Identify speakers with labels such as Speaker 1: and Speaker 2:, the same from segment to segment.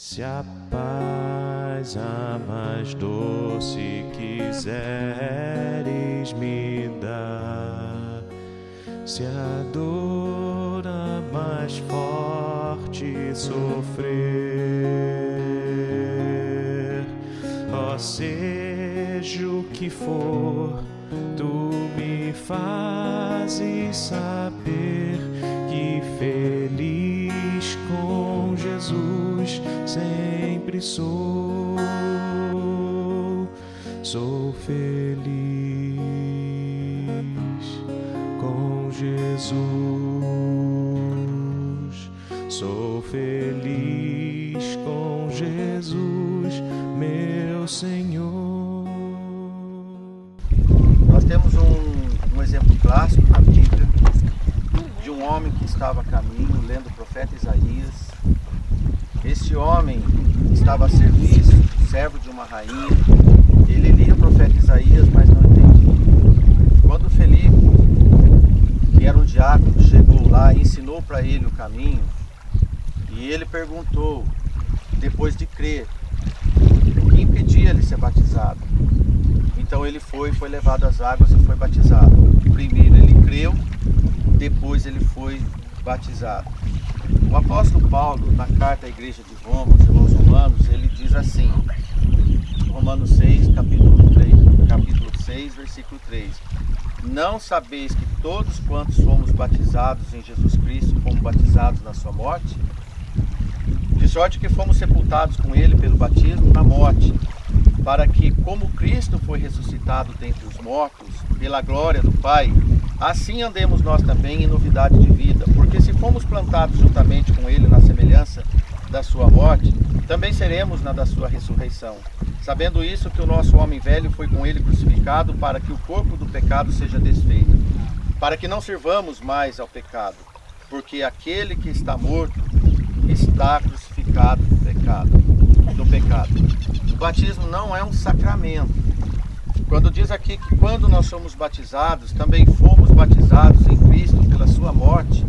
Speaker 1: Se a paz a mais doce quiseres me dar, se a dor a mais forte sofrer, ó seja o que for, tu me fazes saber que feliz com Jesus sempre sou feliz com Jesus, sou feliz com Jesus, meu Senhor.
Speaker 2: Nós temos um exemplo clássico na Bíblia de um homem que estava a caminho lendo o profeta Isaías. Este homem estava a serviço, servo de uma rainha. Ele lia o profeta Isaías, mas não entendia. Quando Felipe, que era um diácono, chegou lá e ensinou para ele o caminho, e ele perguntou, depois de crer, o que impedia ele ser batizado. Então ele foi levado às águas e foi batizado. Primeiro ele creu, depois ele foi batizado. O apóstolo Paulo, na carta à igreja de Roma, aos irmãos romanos, ele diz assim, Romanos 6, capítulo 6, versículo 3. Não sabeis que todos quantos fomos batizados em Jesus Cristo, fomos batizados na sua morte? De sorte que fomos sepultados com ele pelo batismo na morte, para que, como Cristo foi ressuscitado dentre os mortos, pela glória do Pai, assim andemos nós também em novidade de vida. Porque se fomos plantados juntamente com ele na semelhança da sua morte, também seremos na da sua ressurreição. Sabendo isso, que o nosso homem velho foi com ele crucificado, para que o corpo do pecado seja desfeito, para que não sirvamos mais ao pecado, porque aquele que está morto está crucificado do pecado. O batismo não é um sacramento. Quando diz aqui que quando nós somos batizados, também fomos batizados em Cristo pela sua morte,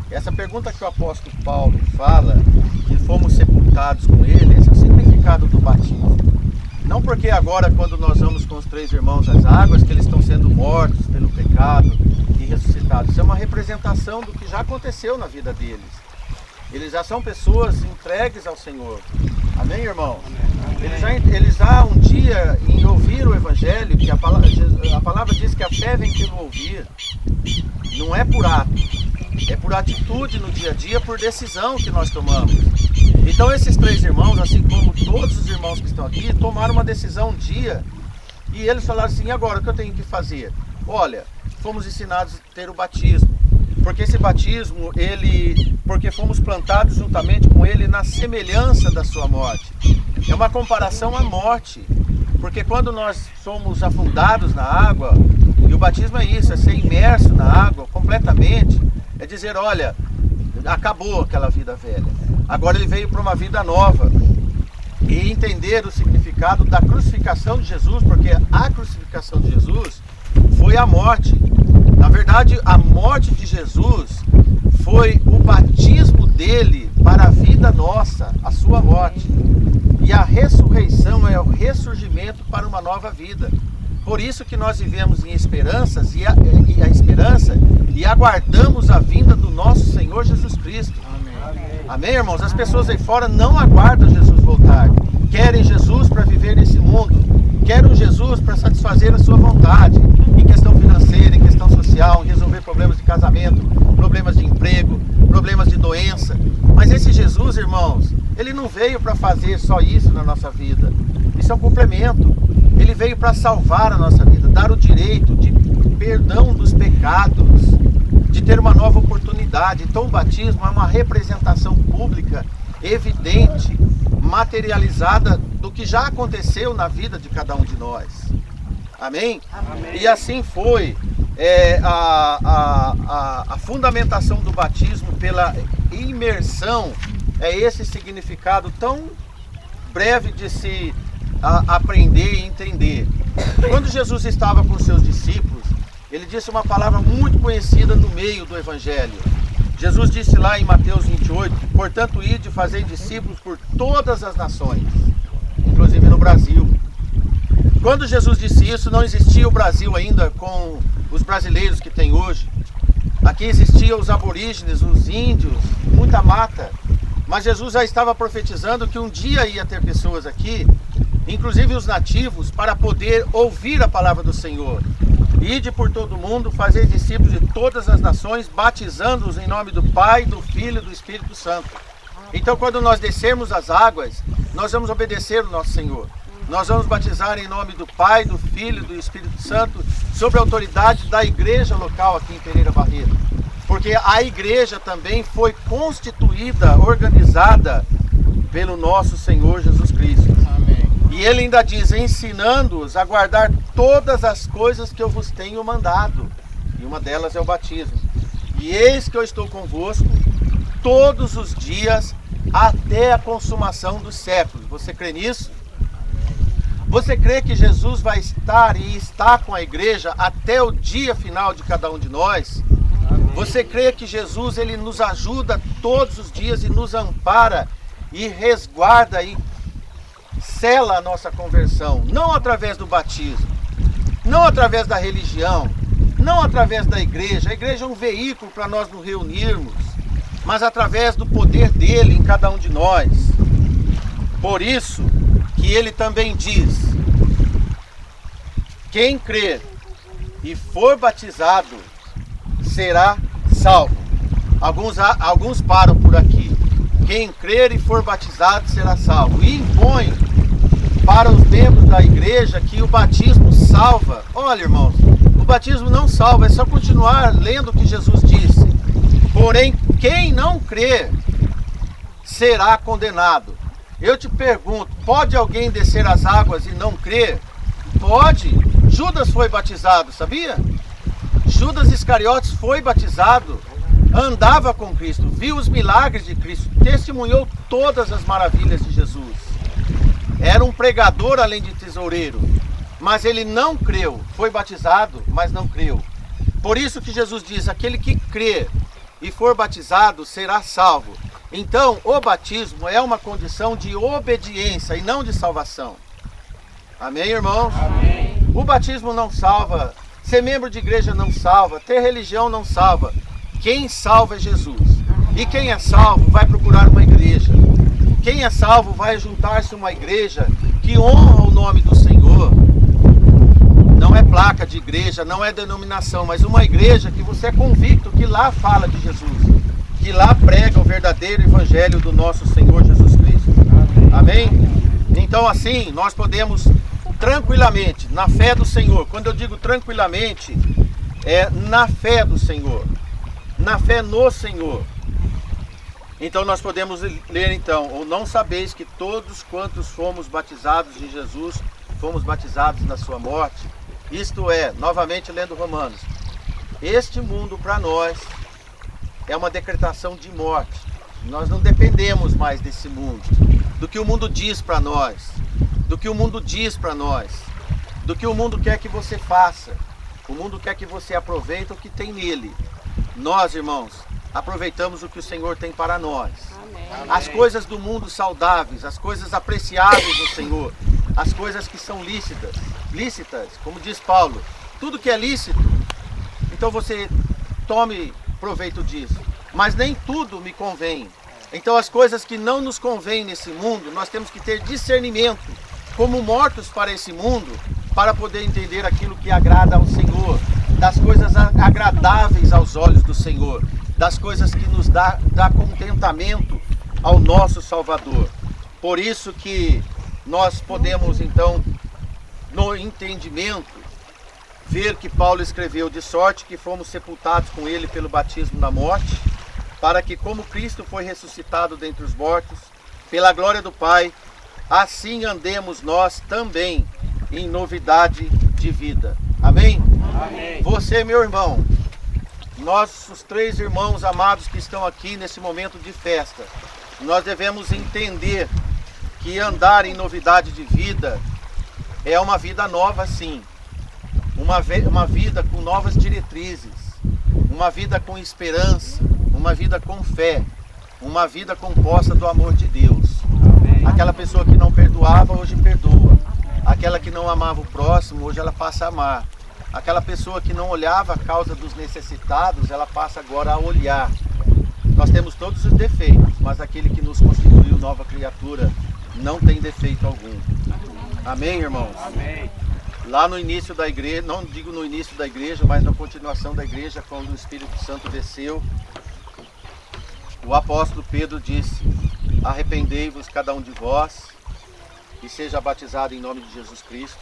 Speaker 2: essa pergunta que o apóstolo Paulo fala, que fomos sepultados com ele, esse é o significado do batismo. Não porque agora, quando nós vamos com os três irmãos às águas, que eles estão sendo mortos pelo pecado e ressuscitados. Isso é uma representação do que já aconteceu na vida deles. Eles já são pessoas entregues ao Senhor. Amém, irmão? Eles já um dia, em ouvir o Evangelho, que a palavra diz que a fé vem pelo ouvir, não é por ato, é por atitude no dia a dia, por decisão que nós tomamos. Então esses três irmãos, assim como todos os irmãos que estão aqui, tomaram uma decisão um dia, e eles falaram assim, e agora o que eu tenho que fazer? Olha, fomos ensinados a ter o batismo, porque esse batismo, porque fomos plantados juntamente com ele na semelhança da sua morte. É uma comparação à morte, porque quando nós somos afundados na água, e o batismo é isso, é ser imerso na água completamente, é dizer, olha, acabou aquela vida velha, agora ele veio para uma vida nova, e entender o significado da crucificação de Jesus, porque a crucificação de Jesus foi a morte. Na verdade, a morte de Jesus foi o batismo dele para a vida nossa, a sua morte. E a ressurreição é o ressurgimento para uma nova vida. Por isso que nós vivemos em esperanças e a esperança e aguardamos a vinda do nosso Senhor Jesus Cristo. Amém. Amém, irmãos? As pessoas aí fora não aguardam Jesus voltar. Querem Jesus para viver nesse mundo. Querem Jesus para satisfazer a sua vontade. Em questão financeira, em questão social, em resolver problemas de casamento, problemas de emprego, problemas de doença. Mas esse Jesus, irmãos, ele não veio para fazer só isso na nossa vida. Isso é um complemento. Ele veio para salvar a nossa vida, dar o direito de perdão dos pecados, de ter uma nova oportunidade. Então o batismo é uma representação pública, evidente, materializada do que já aconteceu na vida de cada um de nós. Amém? Amém. E assim foi a fundamentação do batismo pela imersão, é esse significado tão breve de se aprender e entender. Quando Jesus estava com seus discípulos, ele disse uma palavra muito conhecida no meio do Evangelho. Jesus disse lá em Mateus 28, portanto, ide e fazei discípulos por todas as nações, inclusive no Brasil. Quando Jesus disse isso, não existia o Brasil ainda com os brasileiros que tem hoje. Aqui existiam os aborígenes, os índios, muita mata. Mas Jesus já estava profetizando que um dia ia ter pessoas aqui, inclusive os nativos, para poder ouvir a palavra do Senhor. Ide por todo mundo, fazer discípulos de todas as nações, batizando-os em nome do Pai, do Filho e do Espírito Santo. Então, quando nós descermos as águas, nós vamos obedecer o nosso Senhor. Nós vamos batizar em nome do Pai, do Filho e do Espírito Santo, sob a autoridade da igreja local aqui em Pereira Barreto. Porque a igreja também foi constituída, organizada pelo nosso Senhor Jesus Cristo.
Speaker 3: Amém.
Speaker 2: E ele ainda diz, ensinando-os a guardar todas as coisas que eu vos tenho mandado. E uma delas é o batismo. E eis que eu estou convosco todos os dias até a consumação dos séculos. Você crê nisso? Você crê que Jesus vai estar e está com a igreja até o dia final de cada um de nós? Você crê que Jesus ele nos ajuda todos os dias e nos ampara e resguarda e sela a nossa conversão, não através do batismo, não através da religião, não através da igreja. A igreja é um veículo para nós nos reunirmos, mas através do poder dele em cada um de nós. Por isso que ele também diz, quem crer e for batizado será salvo. Alguns param por aqui. Quem crer e for batizado será salvo. E impõe para os membros da igreja que o batismo salva. Olha, irmãos, o batismo não salva, é só continuar lendo o que Jesus disse. Porém, quem não crer será condenado. Eu te pergunto, pode alguém descer as águas e não crer? Pode. Judas foi batizado, sabia? Judas Iscariotes foi batizado, andava com Cristo, viu os milagres de Cristo, testemunhou todas as maravilhas de Jesus. Era um pregador além de tesoureiro, mas ele não creu, foi batizado, mas não creu. Por isso que Jesus diz, aquele que crê e for batizado será salvo. Então, o batismo é uma condição de obediência e não de salvação. Amém, irmãos?
Speaker 3: Amém.
Speaker 2: O batismo não salva, ser membro de igreja não salva, ter religião não salva. Quem salva é Jesus. E quem é salvo vai procurar uma igreja. Quem é salvo vai juntar-se a uma igreja que honra o nome do Senhor. Não é placa de igreja, não é denominação, mas uma igreja que você é convicto que lá fala de Jesus, que lá prega o verdadeiro evangelho do nosso Senhor Jesus Cristo. Amém? Então assim, nós podemos tranquilamente, na fé do Senhor. Quando eu digo tranquilamente, é na fé do Senhor, na fé no Senhor. Então nós podemos ler então, ou não sabeis que todos quantos fomos batizados em Jesus, fomos batizados na sua morte? Isto é, novamente lendo Romanos, este mundo para nós é uma decretação de morte. Nós não dependemos mais desse mundo, do que o mundo diz para nós, do que o mundo diz para nós, do que o mundo quer que você faça. O mundo quer que você aproveite o que tem nele. Nós, irmãos, aproveitamos o que o Senhor tem para nós.
Speaker 3: Amém.
Speaker 2: As coisas do mundo saudáveis, as coisas apreciáveis do Senhor, as coisas que são lícitas, como diz Paulo, tudo que é lícito, então você tome proveito disso. Mas nem tudo me convém. Então as coisas que não nos convêm nesse mundo, nós temos que ter discernimento, como mortos para esse mundo, para poder entender aquilo que agrada ao Senhor, das coisas agradáveis aos olhos do Senhor, das coisas que nos dá contentamento ao nosso Salvador. Por isso que nós podemos então, no entendimento, ver que Paulo escreveu, de sorte que fomos sepultados com ele pelo batismo na morte, para que como Cristo foi ressuscitado dentre os mortos, pela glória do Pai, assim andemos nós também em novidade de vida. Amém?
Speaker 3: Amém.
Speaker 2: Você, meu irmão, nós, os três irmãos amados que estão aqui nesse momento de festa, nós devemos entender que andar em novidade de vida é uma vida nova, sim. Uma vida com novas diretrizes, uma vida com esperança, uma vida com fé, uma vida composta do amor de Deus. Aquela pessoa que não perdoava, hoje perdoa. Aquela que não amava o próximo, hoje ela passa a amar. Aquela pessoa que não olhava a causa dos necessitados, ela passa agora a olhar. Nós temos todos os defeitos, mas aquele que nos constituiu nova criatura não tem defeito algum. Amém, irmãos?
Speaker 3: Amém.
Speaker 2: Lá no início da igreja, não digo no início da igreja, mas na continuação da igreja, quando o Espírito Santo desceu, o apóstolo Pedro disse: arrependei-vos cada um de vós e seja batizado em nome de Jesus Cristo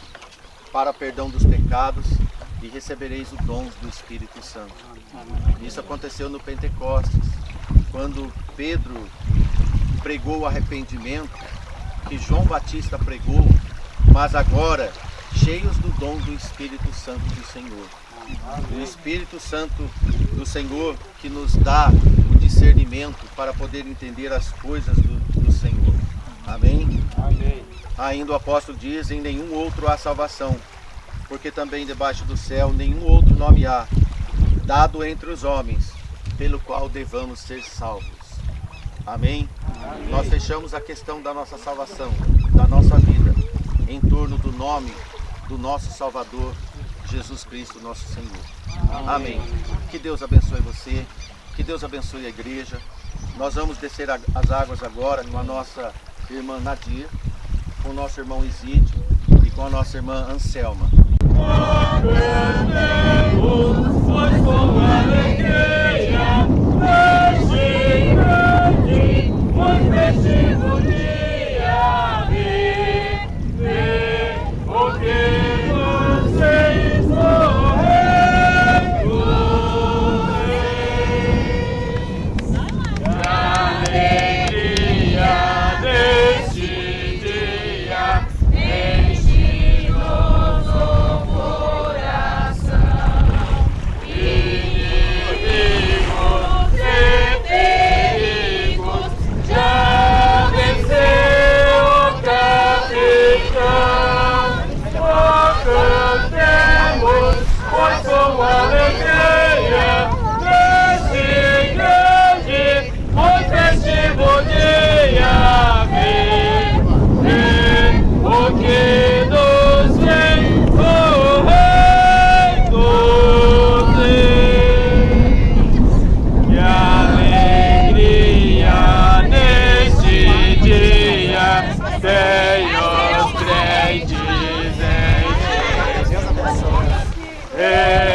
Speaker 2: para perdão dos pecados e recebereis o dom do Espírito Santo. Isso aconteceu no Pentecostes, quando Pedro pregou o arrependimento, que João Batista pregou, mas agora cheios do dom do Espírito Santo do Senhor. O Espírito Santo do Senhor que nos dá o discernimento para poder entender as coisas do Senhor. Amém?
Speaker 3: Amém.
Speaker 2: Ainda o apóstolo diz: em nenhum outro há salvação, porque também debaixo do céu nenhum outro nome há, dado entre os homens, pelo qual devamos ser salvos. Amém? Amém. Nós fechamos a questão da nossa salvação, da nossa vida, em torno do nome do nosso Salvador, Jesus Cristo, nosso Senhor. Amém. Que Deus abençoe você, que Deus abençoe a igreja. Nós vamos descer as águas agora com a nossa irmã Nadir, com o nosso irmão Isídio e com a nossa irmã Anselma.
Speaker 3: Hey!